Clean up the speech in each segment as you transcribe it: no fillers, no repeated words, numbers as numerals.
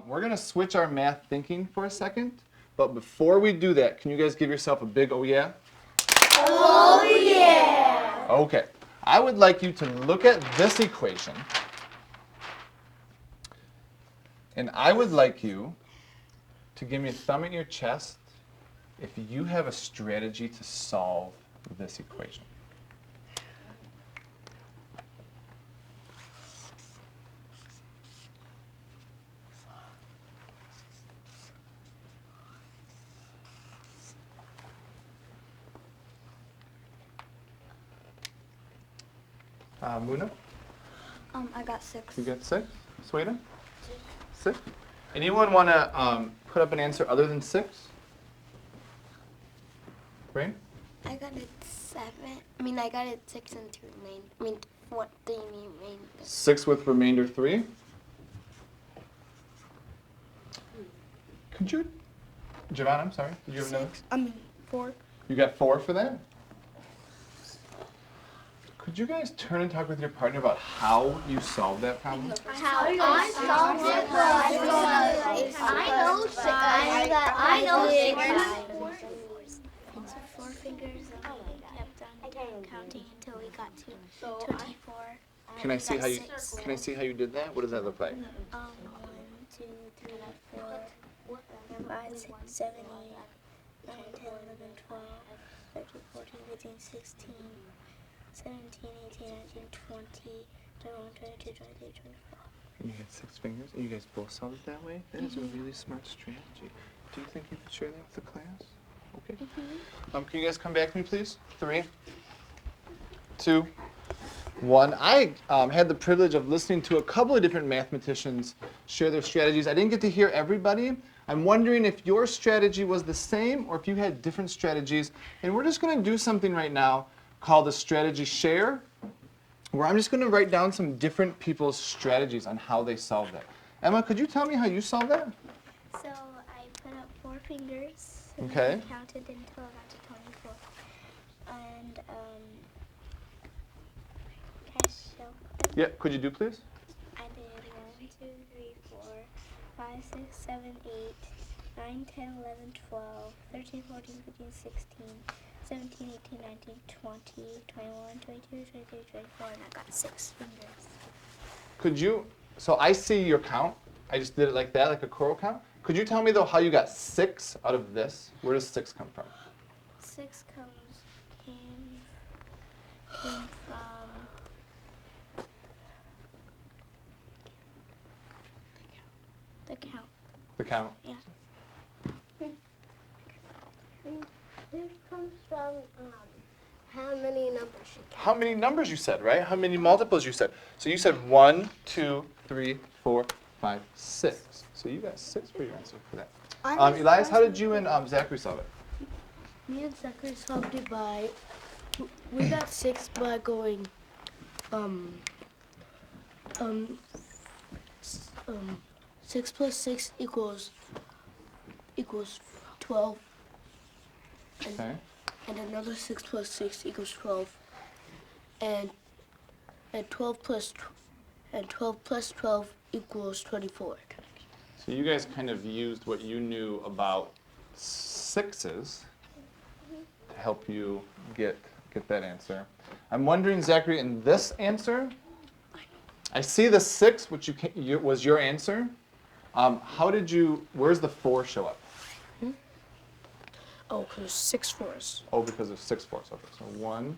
We're going to switch our math thinking for a second. But before we do that, can you guys give yourself a big oh yeah? Oh yeah! Okay. I would like you to look at this equation. And I would like you to give me a thumb at your chest if you have a strategy to solve this equation. Muna, I got 6. you got 6? Sweden? 6? Anyone want to put up an answer other than 6? Rain? I got it 7. I got it 6 and 2 remain. 4 3 remain. 6 with remainder 3? Could you, Javon, I'm sorry. Did you have another? 4. You got 4 for that? Could you guys turn and talk with your partner about how you solved that problem? How I solved it was I know 6. So 4 fingers, and we kept on counting until we got to 24. Can I see how you can I see how you did that? What does that look like? 1, 2, 3, 4, 5, 6, 7, 8, 9, 10, 11, 12, 13, 14, 15, 16, 17, 18, 19, 20, 21, 22, 23, 24. And you had 6 fingers, and you guys both solved it that way? That is a really smart strategy. Do you think you could share that with the class? Okay. Can you guys come back to me, please? 3, 2, 1. I had the privilege of listening to a couple of different mathematicians share their strategies. I didn't get to hear everybody. I'm wondering if your strategy was the same or if you had different strategies. And we're just going to do something right now called a strategy share, where I'm just going to write down some different people's strategies on how they solved it. Emma, could you tell me how you solved that? So I put up 4 fingers. Okay. And counted until I got to 24. And can I show? Yeah, could you do, please? I did 1, 2, 3, 4, 5, 6, 7, 8, 9, 10, 11, 12, 13, 14, 15, 16, 17, 18, 19, 20, 21, 22, 23, 24, and I got 6 fingers. Could you, so I see your count. I just did it like that, like a choral count. Could you tell me, though, how you got 6 out of this? Where does 6 come from? 6 came from the count. The count. Yeah. This comes from how many numbers you count. How many numbers you said, right? How many multiples you said. So you said 1, 2, 3, 4, 5, 6. So you got 6 for your answer for that. Elias, how did you and Zachary solve it? Me and Zachary solved it by, we got 6 by going, 6 plus 6 equals 12. Okay. And another 6 plus 6 equals 12. And 12 plus 12 equals 24. So you guys kind of used what you knew about 6s to help you get that answer. I'm wondering, Zachary, in this answer, I see the 6, which was your answer. Where's the 4 show up? Oh, because 6 fours. Oh, because of 6 4s. Okay, so 1.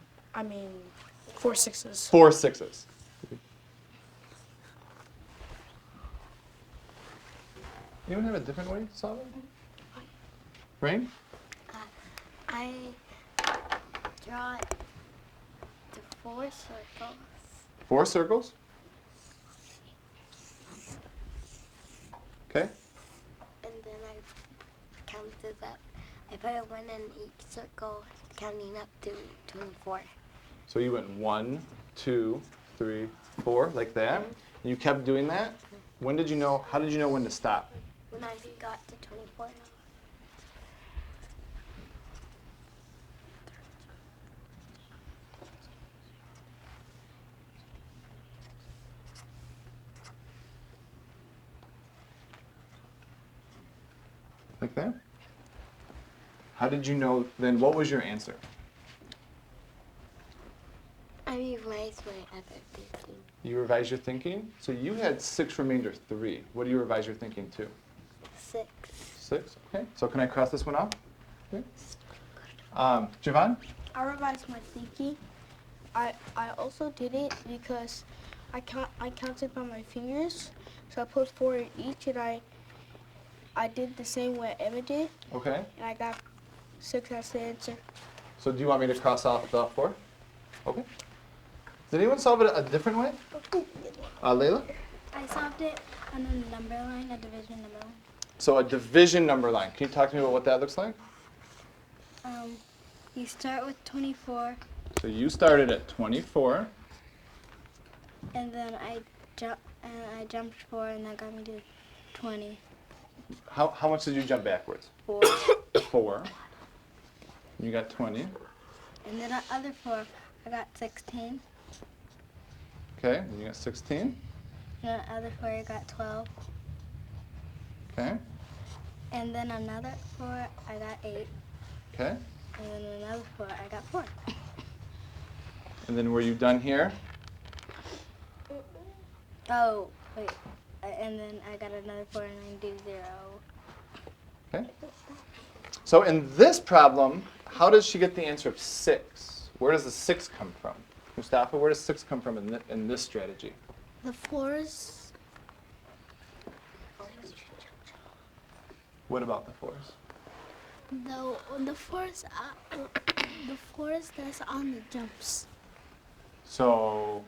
4 sixes. 4 6s. Anyone have a different way to solve it? Rain? I draw the 4 circles. 4 circles? Okay. And then I counted up. I put a 1 in each circle, counting up to 24. So you went 1, 2, 3, 4, like that. And you kept doing that. When did you know? How did you know when to stop? When I got to 24. Like that? How did you know then? What was your answer? I revised my other thinking. You revised your thinking? So you had 6 remainder 3. What do you revise your thinking to? 6. 6, okay. So can I cross this one off? Okay. Javon? I revised my thinking. I also did it because I counted by my fingers. So I put 4 in each, and I did the same way Emma did, Okay. and I got 6 as the answer. So do you want me to cross off the 4? Okay. Did anyone solve it a different way? Layla? I solved it on a number line, a division number line. So a division number line. Can you talk to me about what that looks like? You start with 24, So you started at 24. and then I jumped 4, and that got me to 20. How much did you jump backwards? 4. 4. You got 20. And then the other 4, I got 16. Okay. And you got 16. And then the other 4, I got 12. Okay. And then another 4, I got 8. Okay. And then another 4, I got 4. And then were you done here? Oh, wait. And then I got another 4, and I do 0. Okay. So in this problem, how does she get the answer of 6? Where does the 6 come from? Mustafa, where does 6 come from in this strategy? The 4s. What about the 4s? The 4s. The 4s that's on the jumps. So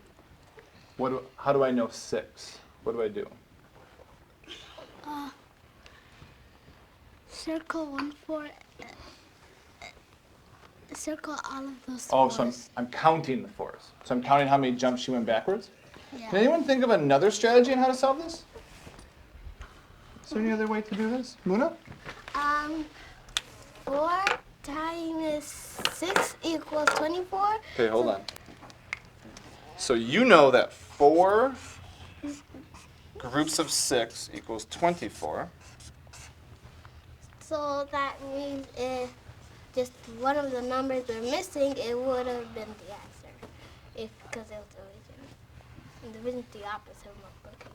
how do I know 6? What do I do? Circle 1 4. Circle all of those. Oh, so I'm counting the 4s. So I'm counting how many jumps she went backwards? Yeah. Can anyone think of another strategy on how to solve this? Is there any other way to do this? Muna? 4 times 6 equals 24. Okay, hold on. So you know that 4 groups of 6 equals 24. So that means if just one of the numbers were missing, it would have been the answer. Because it was division. And division is the opposite of multiplication.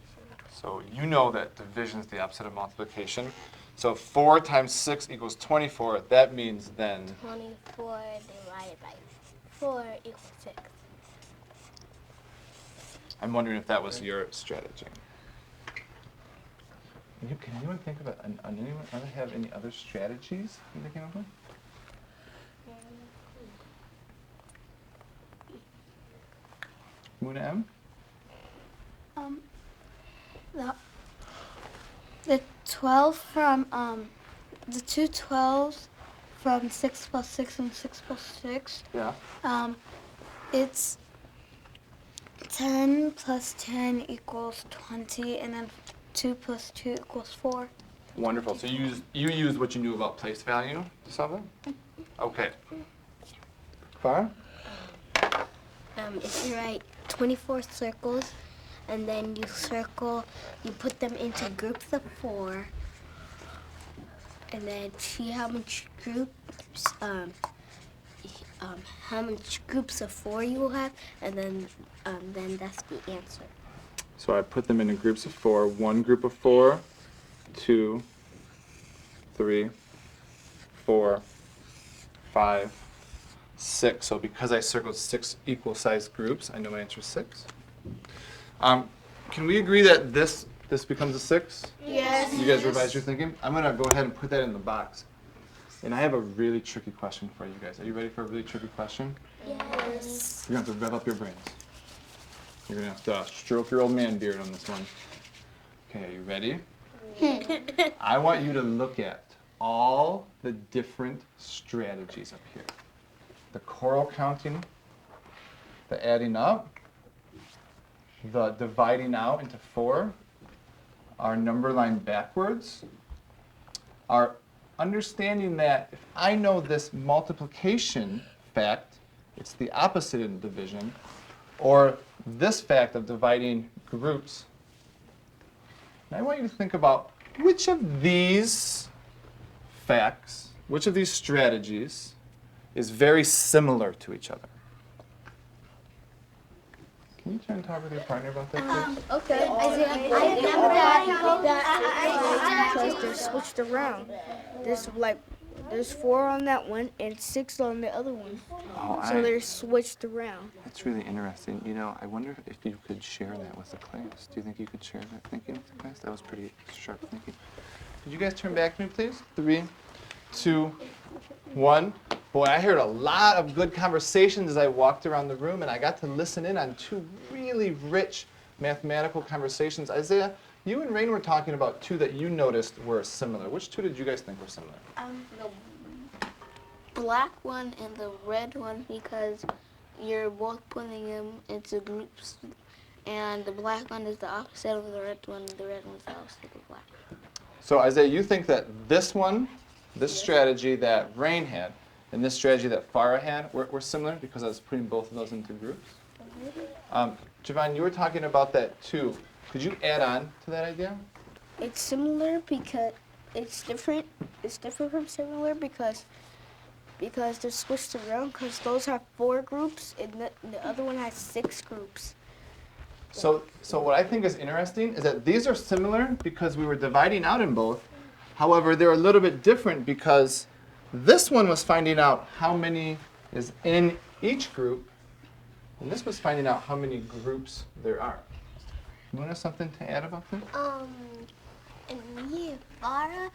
So you know that division is the opposite of multiplication. So 4 times 6 equals 24. That means then 24 divided by 4 equals 6. I'm wondering if that was your strategy. Can anyone think of anyone have any other strategies that they came up with? Muna M? The 12 from the 2 12s from 6 plus 6 and 6 plus 6. Yeah. It's 10 plus 10 equals 20, and then 2 plus 2 equals 4. Wonderful. So you used what you knew about place value to solve it? Okay. Farah? If you write 24 circles, and then you put them into groups of 4, and then see how much groups of 4 you will have, and then that's the answer. So I put them into groups of 4. 1 group of 4, 2, 3, 4, 5, 6. So because I circled 6 equal sized groups, I know my answer is 6. Can we agree that this becomes a 6? Yes. You guys revise your thinking? I'm going to go ahead and put that in the box. And I have a really tricky question for you guys. Are you ready for a really tricky question? Yes. You're going to have to rev up your brains. You're going to have to stroke your old man beard on this one. Okay, are you ready? I want you to look at all the different strategies up here. The choral counting, the adding up, the dividing out into 4, our number line backwards, our understanding that if I know this multiplication fact, it's the opposite in division, or this fact of dividing groups. And I want you to think about which of these facts, which of these strategies is very similar to each other? Can you turn and talk with your partner about that, please? Okay. Because they're switched around. There's 4 on that one and 6 on the other one. Oh, So they're switched around. That's really interesting. You know, I wonder if you could share that with the class. Do you think you could share that thinking with the class? That was pretty sharp thinking. Could you guys turn back to me, please? 3, 2, 1. Boy, I heard a lot of good conversations as I walked around the room, and I got to listen in on 2 really rich mathematical conversations. Isaiah, you and Rain were talking about 2 that you noticed were similar. Which 2 did you guys think were similar? The black one and the red one, because you're both putting them into groups, and the black one is the opposite of the red one, and the red one's the opposite of the black. So Isaiah, you think that this one, this strategy that Rain had, and this strategy that Farah had were similar because I was putting both of those into groups? Javon, you were talking about that too. Could you add on to that idea? It's similar because it's different. It's different from similar because they're switched around, because those have 4 groups and the other one has 6 groups. So what I think is interesting is that these are similar because we were dividing out in both. However, they're a little bit different because this one was finding out how many is in each group, and this was finding out how many groups there are. You want to have something to add about this? And me and Farah, I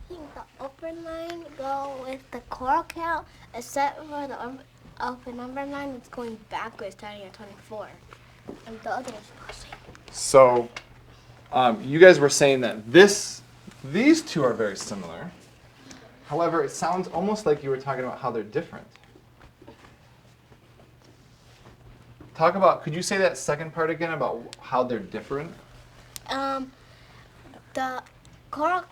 think the open line go with the choral count, except for the open number line, it's going backwards, starting at 24. And the other one's pushing. So you guys were saying that these 2 are very similar. However, it sounds almost like you were talking about how they're different. Could you say that second part again about how they're different? The choral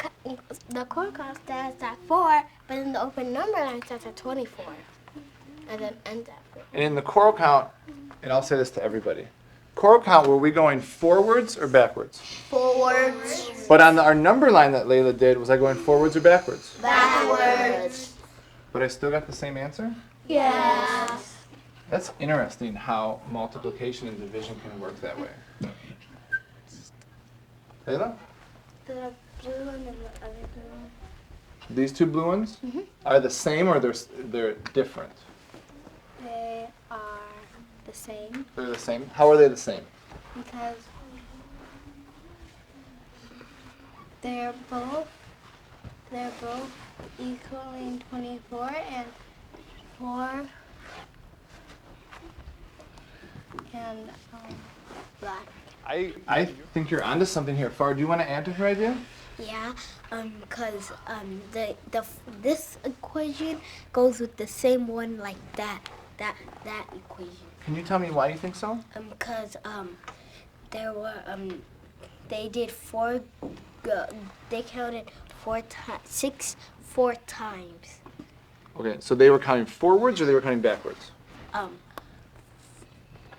count starts at 4, but then the open number line starts at 24, and then ends at 4. And in the choral count, and I'll say this to everybody, choral count, were we going forwards or backwards? Forwards. But on our number line that Layla did, was I going forwards or backwards? Backwards. But I still got the same answer? Yes. That's interesting how multiplication and division can work that way. Layla? The blue one and the other blue one. These 2 blue ones are the same or they're different? They are the same They're the same. How are they the same? because they're both equaling 24 and 4 and black. I think you're onto something here. Far, do you want to add to her idea? Yeah, because this equation goes with the same one like that equation. Can you tell me why you think so? Because there were they did 4, they counted 4 times. Okay, so they were counting forwards or they were counting backwards?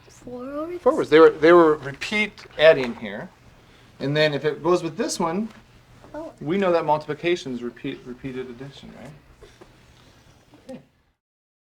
Forwards. Forwards. They were repeat adding here, and then if it goes with this one, we know that multiplication is repeated addition, right?